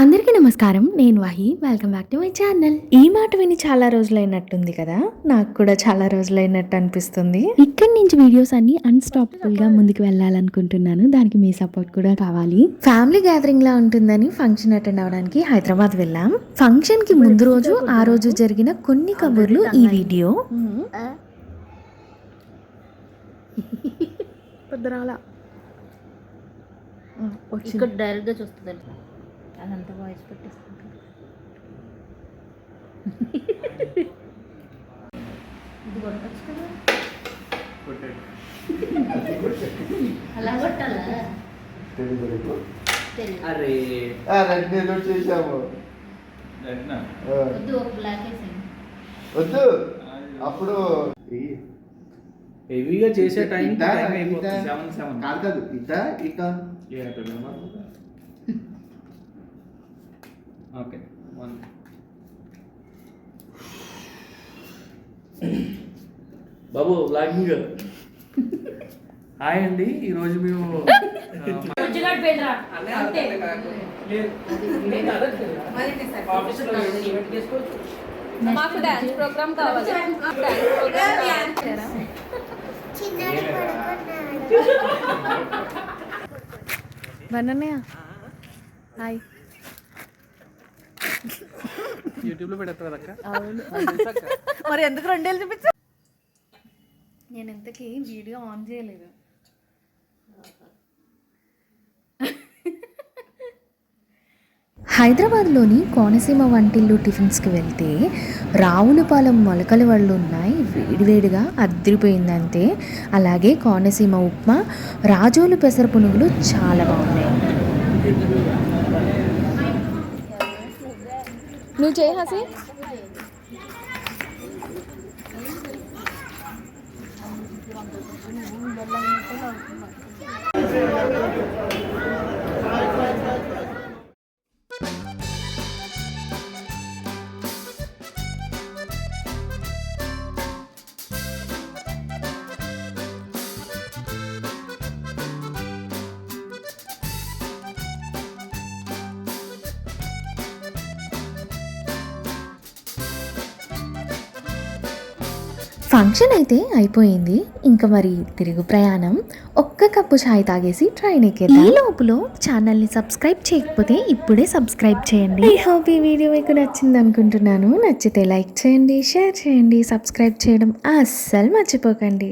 అందరికీ నమస్కారం. నేను Vahi. Welcome back to my channel. ఈ మాట విని చాలా రోజులైనట్టుంది కదా, నాకు కూడా చాలా రోజులైనట్టు అనిపిస్తుంది. ఇక్కడి నుంచి వీడియోస్ అన్ని అన్స్టాపబుల్ గా ముందుకు వెళ్ళాలనుకుంటున్నాను. దానికి మీ సపోర్ట్ కూడా కావాలి. ఫ్యామిలీ గ్యాదరింగ్ లా ఉంటుందని ఫంక్షన్ అటెండ్ అవ్వడానికి హైదరాబాద్ వెళ్ళాం. ఫంక్షన్ కి ముందు రోజు ఆ రోజు జరిగిన కొన్ని కబుర్లు ఈ వీడియో. ఇక్కడ డైరెక్ట్గా చూస్తుంది అదంతా వాయిస్ పెట్టేసుకుంటాను. ఇది కొట్టచ్చు కదా, అలా కొట్టాలా? వద్దు, ఒక బ్లాక్ వేసాను. వద్దు అప్పుడు హెవీగా చేసే టైం కాదు ఇట ఇట ఓకే. బాబు లాగింగ్. హాయ్ అండి, ఈరోజు మేము మాకు డాన్స్ ప్రోగ్రామ్ కావాలి. వనన్నయ్య హాయ్. యూట్యూబ్లో పెడతారు అక్క. మరి ఎందుకు రెండేళ్ళు చూపించా? నేను ఇంతకీ వీడియో ఆన్ చేయలేదు. హైదరాబాద్లోని కోనసీమ వంటిల్లు టిఫిన్స్కి వెళ్తే రావులపాలెం మొలకల వాళ్ళు ఉన్నాయి. వేడివేడిగా అద్దరిపోయిందంతే. అలాగే కోనసీమ ఉప్మా, రాజోలు పెసర పునుగులు చాలా బాగున్నాయి. నువ్వు చేయి హసి. ఫంక్షన్ అయితే అయిపోయింది. ఇంకా మరి తిరుగు ప్రయాణం. ఒక్క కప్పు ఛాయ్ తాగేసి ట్రైన్ ఎక్కేద్దాం. ఈ లోపల ఛానల్ని సబ్స్క్రైబ్ చేయకపోతే ఇప్పుడే సబ్స్క్రైబ్ చేయండి. ఐ హోప్ ఈ వీడియో మీకు నచ్చింది అనుకుంటున్నాను. నచ్చితే లైక్ చేయండి, షేర్ చేయండి, సబ్స్క్రైబ్ చేయడం అస్సలు మర్చిపోకండి.